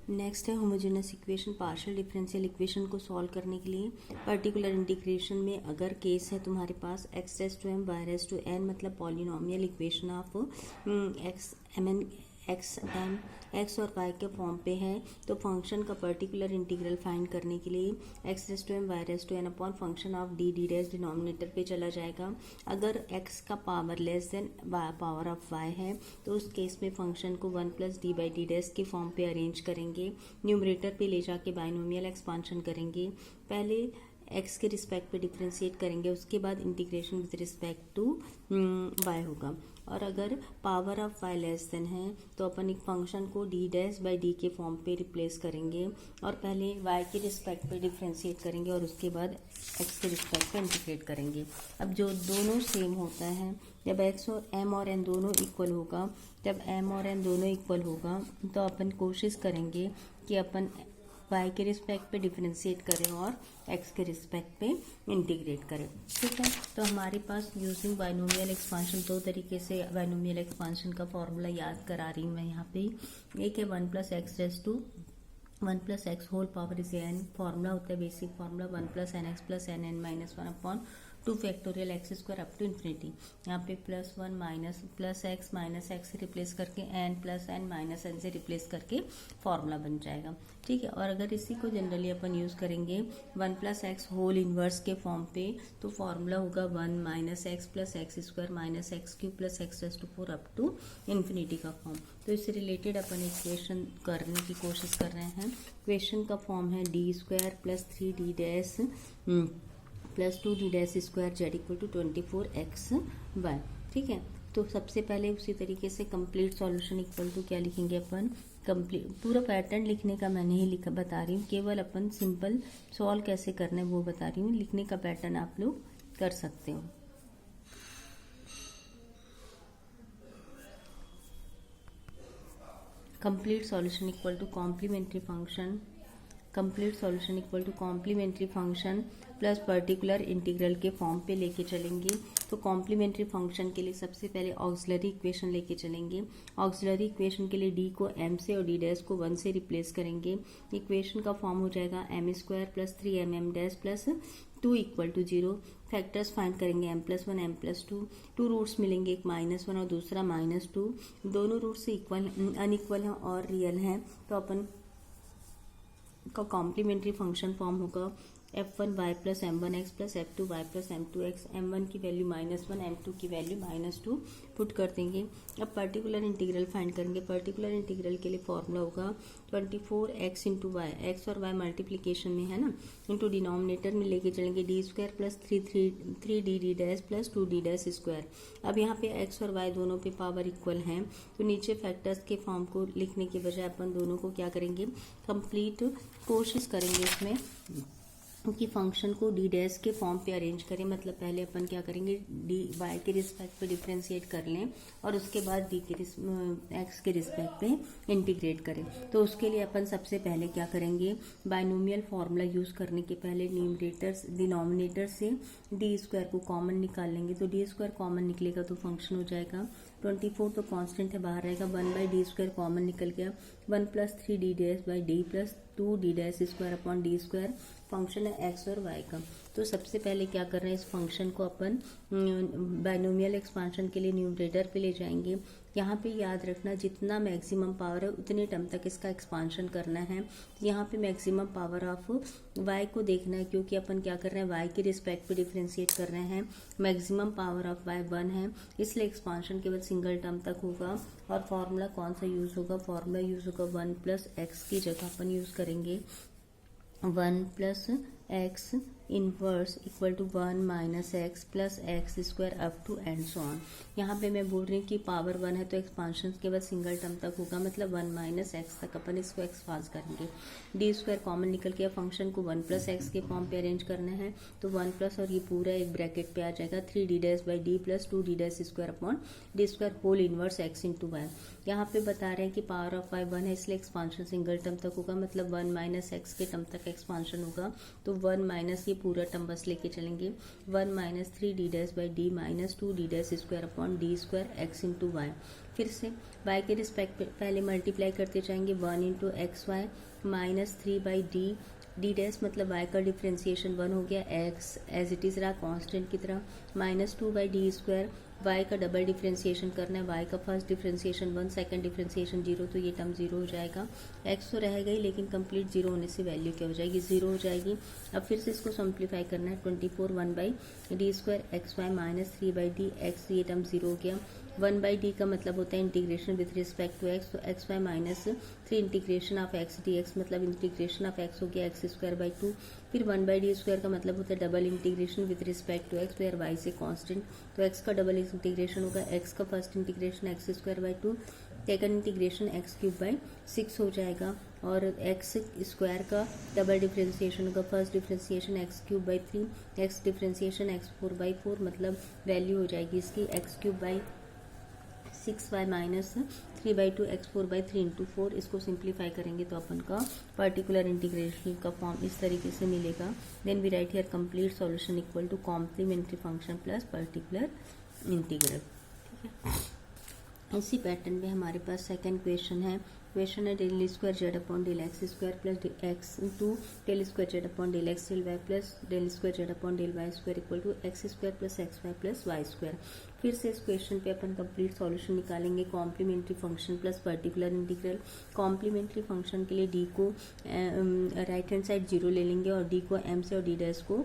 Next है homogeneous equation, partial differential equation को solve करने के लिए पर्टिकुलर इंटीग्रेशन में अगर केस है तुम्हारे पास x raise to m y raise to n मतलब पॉलिनोमियल इक्वेशन ऑफ एक्स और y के फॉर्म पे है, तो फंक्शन का पर्टिकुलर इंटीग्रल फाइंड करने के लिए x raise to m y raise to n upon function of d dash denominator पे चला जाएगा। अगर x का power less than power of y है तो उस केस में फंक्शन को 1 plus d by d dash के फॉर्म पे अरेंज करेंगे, न्यूमरेटर पे ले जाके बाइनोमियल एक्सपांशन करेंगे। पहले x के रिस्पेक्ट पे डिफ्रेंशिएट करेंगे, उसके बाद integration with respect to y होगा। और अगर power of y less than है तो अपन एक फंक्शन को डी डैश बाई डी के फॉर्म पे रिप्लेस करेंगे और पहले y के रिस्पेक्ट पे डिफ्रेंशिएट करेंगे और उसके बाद x के रिस्पेक्ट पे इंटीग्रेट करेंगे। अब जो दोनों सेम होता है, जब x और m और n दोनों इक्वल होगा, जब m और n दोनों इक्वल होगा तो अपन कोशिश करेंगे कि अपन y के रिस्पेक्ट पे डिफरेंशिएट करें और x के रिस्पेक्ट पे इंटीग्रेट करें। ठीक है, तो हमारे पास यूजिंग बाइनोमियल एक्सपांशन दो तरीके से बाइनोमियल एक्सपांशन का फॉर्मूला याद करा रही हूँ मैं यहाँ पे। एक है 1 plus x raise to 1 plus x whole power is n, formula होता है basic formula 1 plus n x plus n n minus 1 upon 2 factorial x square up to infinity. यहाँ पे प्लस 1 माइनस एक्स से रिप्लेस करके n plus n minus n से replace करके formula बन जाएगा। ठीक है, और अगर इसी को जनरली अपन यूज़ करेंगे 1 प्लस एक्स होल इनवर्स के फॉर्म पे तो फॉर्मूला होगा 1 minus x plus x square minus x cube plus x raise to 4 up to infinity का फॉर्म। तो इससे रिलेटेड अपन इक्वेशन करने की कोशिश कर रहे हैं। इक्वेशन का फॉर्म है d square plus 3d dash plus 2d dash square z equal to 24xy। ठीक है, तो सबसे पहले उसी तरीके से कंप्लीट सॉल्यूशन इक्वल टू क्या लिखेंगे अपन, कंप्लीट पूरा पैटर्न लिखने का मैं नहीं बता रही हूँ, केवल अपन सिंपल सॉल्व कैसे करना है वो बता रही हूँ। लिखने का पैटर्न आप लोग कर सकते हो। Complete solution equal to complementary function, complete solution equal to complementary function plus particular integral के फॉर्म पे लेके चलेंगे। तो कॉम्प्लीमेंट्री फंक्शन के लिए सबसे पहले ऑक्सिलरी इक्वेशन लेके चलेंगे। ऑक्सिलरी इक्वेशन के लिए डी को m से और डी डैश को 1 से रिप्लेस करेंगे। इक्वेशन का फॉर्म हो जाएगा m square plus 3mm dash plus 2 equal to 0। Factors find करेंगे m plus 1 m plus 2, 2 roots मिलेंगे, एक -1 और दूसरा -2। दोनों रूट्स इक्वल अनइक्वल हैं और रियल हैं, तो अपन का कॉम्प्लीमेंट्री फंक्शन फॉर्म होगा f1y plus m1x plus f2y plus m2x। m1 की वैल्यू -1, m2 की वैल्यू -2 पुट कर देंगे। अब पर्टिकुलर इंटीग्रल फाइंड करेंगे। पर्टिकुलर इंटीग्रल के लिए फॉर्मूला होगा 24x इंटू वाई, एक्स और वाई मल्टीप्लीकेशन में है ना, इंटू डिनोमिनेटर में लेके चलेंगे D square plus 3d dash plus 2d dash square. अब यहाँ पे x और y दोनों पे पावर इक्वल हैं, तो नीचे फैक्टर्स के फॉर्म को लिखने के बजाय अपन दोनों को क्या करेंगे, कंप्लीट कोशिश करेंगे इसमें कि फंक्शन को डी डैश के फॉर्म पे अरेंज करें। मतलब पहले अपन क्या करेंगे, डी वाई के रिस्पेक्ट पे डिफ्रेंशिएट कर लें और उसके बाद डी के एक्स के रिस्पेक्ट पे इंटीग्रेट करें। तो उसके लिए अपन सबसे pहले क्या करेंगे, बाइनोमियल फार्मूला यूज़ करने के पहले डिनोमिनेटर से डी स्क्वायर को कॉमन निकाल लेंगे। तो डी स्क्वायर कॉमन निकलेगा तो फंक्शन हो जाएगा 24, तो कांस्टेंट है बाहर रहेगा, 1 बाई डी स्क्वायर कॉमन निकल गया, 1 plus 3d dash by d plus 2d dash square upon d square. Function है एक्स और वाई का। तो सबसे पहले क्या कर रहे हैं, इस फंक्शन को अपन बाइनोमियल एक्सपांशन के लिए न्यूमरेटर पे ले जाएंगे। यहाँ पे याद रखना जितना मैक्सिमम पावर है उतने टर्म तक इसका एक्सपांशन करना है। यहाँ पे मैक्सिमम पावर ऑफ वाई को देखना है, क्योंकि अपन क्या कर रहे हैं, वाई के रिस्पेक्ट पे डिफ्रेंशिएट कर रहे हैं। मैक्सिमम पावर ऑफ वाई 1 है, इसलिए एक्सपांशन केवल सिंगल टर्म तक होगा। और फॉर्मूला कौन सा यूज होगा, फॉर्मूला यूज होगा 1 प्लस एक्स की जगह अपन यूज करेंगे 1 plus x inverse equal to 1 minus x plus x square up to and so on. यहाँ पे मैं बोल रही हूँ कि पावर 1 है तो एक्सपांशन केवल सिंगल टर्म तक होगा, मतलब 1 माइनस एक्स तक अपन इसको एक्सपांस करेंगे। डी स्क्वायर कॉमन निकल के फंक्शन को 1 प्लस एक्स के फॉर्म पे अरेंज करना है, तो 1 प्लस और ये पूरा एक ब्रैकेट पे आ जाएगा 3d dash by d plus 2d dash square upon d square whole inverse x into y. यहाँ पे बता रहे हैं कि पावर ऑफ वाई 1 है, इसलिए एक्सपांशन सिंगल टर्म तक होगा, मतलब 1 माइनस एक्स के टर्म तक एक्सपांशन होगा। तो 1 माइनस ये पूरा टर्म बस लेके चलेंगे 1 minus 3d' minus 2d' upon d square x into y. फिर से y के रिस्पेक्ट पहले मल्टीप्लाई करते जाएंगे 1 into x y minus 3/d d dash मतलब y का डिफ्रेंसिएशन 1 हो गया, x एज इट इज़ रहा कांस्टेंट की तरह, माइनस 2/d²। y का डबल डिफ्रेंसिएशन करना है, y का फर्स्ट डिफ्रेंसिएशन 1, सेकंड डिफ्रेंसिएशन 0, तो ये टर्म 0 हो जाएगा। x तो रहेगा ही लेकिन कंप्लीट 0 होने से वैल्यू क्या हो जाएगी, 0 हो जाएगी। अब फिर से इसको सिंप्लीफाई करना है, 24 1/d² xy माइनस 3/dx, ये टर्म 0 हो गया। 1/d का मतलब होता है integration with respect to x, तो x y minus 3 integration of x dx मतलब इंटीग्रेशन ऑफ x हो गया x²/2। फिर 1/d² का मतलब होता है double integration with respect to x, where y से कांस्टेंट, तो x का डबल इंटीग्रेशन होगा, x का first integration x²/2, second integration x³ हो जाएगा, और x² का डबल डिफ्रेंसिएशन होगा, first differentiation x³ 3, x differentiation x4/4, मतलब वैल्यू हो जाएगी इसकी x³ 6y minus 3/2 x4/3 into 4। इसको सिंप्लीफाई करेंगे तो अपन का पर्टिकुलर इंटीग्रेशन का फॉर्म इस तरीके से मिलेगा। Then we write here complete solution equal to complementary function plus particular integral. ठीक है, इसी पैटर्न में हमारे पास सेकंड क्वेश्चन है del square z upon del x square plus x two del square z upon del x del y plus del square z upon del y square equal to x square plus x y plus y square. फिर से इस question पे अपन complete solution निकालेंगे, complementary function plus particular integral. Complementary function के लिए D को right hand side 0 ले लेंगे और डी को m से और डी डैश को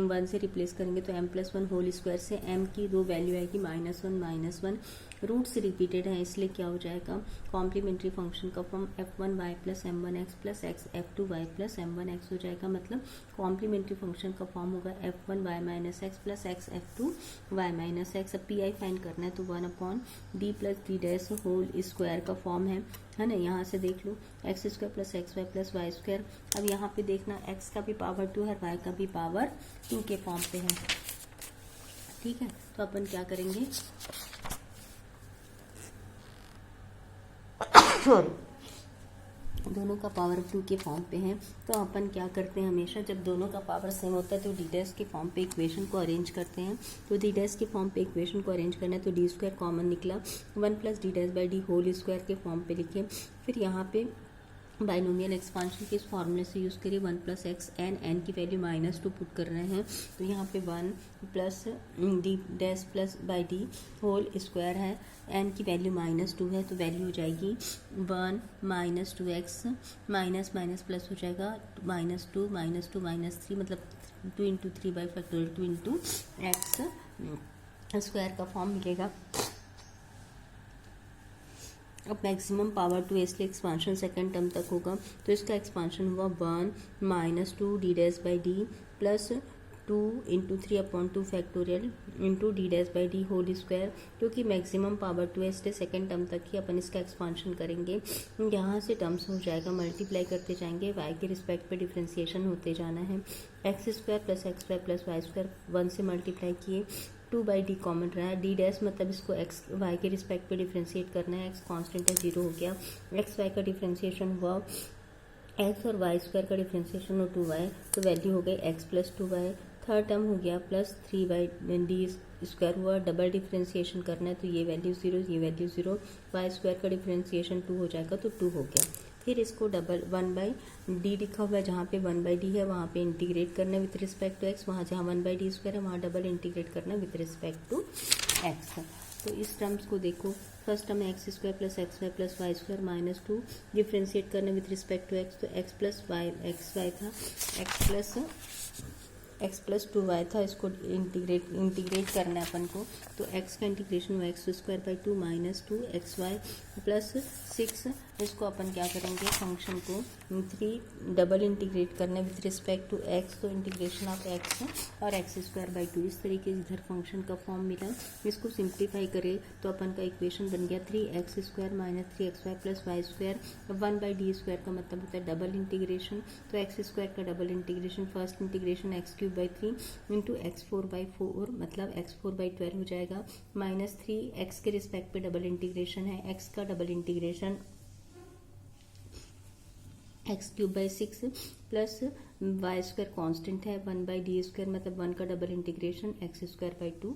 1 से रिप्लेस करेंगे, तो m+1 होल स्क्वायर से m की दो वैल्यू आएगी -1 रूट्स रिपीटेड है इसलिए क्या हो जाएगा, कॉम्प्लीमेंट्री फंक्शन का form f1y plus m1x plus x f2y plus m1x हो जाएगा। मतलब कॉम्प्लीमेंट्री फंक्शन का फॉर्म होगा f1y minus x plus x f2y minus x. अब पी आई फाइंड करना है तो 1/d plus d dash whole square का फॉर्म है ना, यहाँ से देख लो x² plus x y plus y square. अब यहाँ पे देखना x का भी पावर 2 है, y का भी पावर 2 के फॉर्म पे है। ठीक है, तो अपन क्या करेंगे, दोनों का पावर 2 के फॉर्म पे है, तो अपन क्या करते हैं हमेशा जब दोनों का पावर सेम होता है तो डी डैश के फॉर्म पे इक्वेशन को अरेंज करते हैं। तो डी डैश के फॉर्म पे इक्वेशन को अरेंज करना है तो डी स्क्वायर कॉमन निकला, 1 plus d dash by d whole square के फॉर्म पे लिखे। फिर यहाँ पे बाइनोमियल एक्सपांशन के इस फॉर्मूले से यूज़ करिए 1 प्लस एक्स एन की वैल्यू -2 पुट कर रहे हैं, तो यहाँ पे 1 plus d dash plus by d whole square है, एन की वैल्यू -2 है, तो वैल्यू हो जाएगी 1 minus 2x minus minus plus हो जाएगा -2 -3 मतलब 2 इंटू 3/2 2 इंटू एक्स स्क्वायर का फॉर्म मिलेगा। अब मैक्सिमम पावर 2 इसलिए एक्सपांशन सेकंड टर्म तक होगा, तो इसका एक्सपांशन हुआ 1 minus 2 d dash by d plus 2 into 3/2 factorial into d dash by d whole square, क्योंकि मैक्सिमम पावर 2 है इसलिए सेकंड टर्म तक ही अपन इसका एक्सपांशन करेंगे। यहाँ से टर्म्स हो जाएगा, मल्टीप्लाई करते जाएंगे, y के रिस्पेक्ट पे डिफ्रेंसिएशन होते जाना है, x² plus x y plus y square 1 से मल्टीप्लाई किए, 2/d कॉमन रहा है, डी डैश मतलब इसको एक्स वाई के रिस्पेक्ट पे डिफ्रेंशिएट करना है, एक्स कांस्टेंट है 0 हो गया, एक्स वाई का डिफ्रेंशिएशन हुआ, एक्स और वाई स्क्वायर का डिफ्रेंशिएशन हो 2y, तो वैल्यू हो गई x plus 2y। Third term हो गया प्लस 3/d स्क्वायर हुआ, डबल डिफ्रेंशिएशन करना है तो ये वैल्यू 0 ये वैल्यू 0, वाई स्क्वायर का डिफ्रेंशिएशन 2 हो जाएगा तो 2 हो गया। फिर इसको डबल 1/d लिखा हुआ है, जहाँ पे 1/d है वहाँ पे इंटीग्रेट करना है विथ रिस्पेक्ट टू x, वहाँ जहाँ 1/d स्क्वायर है वहाँ डबल इंटीग्रेट करना है विथ रिस्पेक्ट टू x। तो इस टर्म्स को देखो, first term x² plus x y plus y square -2 differentiate करना विथ रिस्पेक्ट टू x, तो x plus y x y था, x प्लस 2y था, इसको इंटीग्रेट करना है अपन को, तो x का इंटीग्रेशन हुआ x² माइनस 2 xy प्लस 6, इसको अपन क्या करेंगे फंक्शन को 3 डबल इंटीग्रेट करना विथ रिस्पेक्ट टू x, तो इंटीग्रेशन ऑफ x और x²/2 इस तरीके से इधर फंक्शन का फॉर्म मिला। इसको सिंप्लीफाई करें तो अपन का इक्वेशन बन गया 3x² minus 3xy plus y square, 1/d square का मतलब होता है डबल इंटीग्रेशन, तो x² का double integration first integration x³ into x4/4 मतलब x4/12 हो जाएगा, -3 x के रिस्पेक्ट पे डबल इंटीग्रेशन है, x का double integration x cube by 6 plus y square constant है 1/d² मतलब 1 का डबल इंटीग्रेशन x² बाई 2।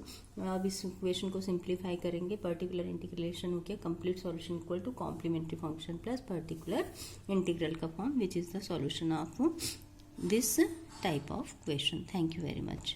अब इस इक्वेशन को सिंप्लीफाई करेंगे, पर्टिकुलर इंटीग्रेशन हो गया complete solution equal to complementary function plus particular integral का form which is the solution of this type of question. Thank you very much.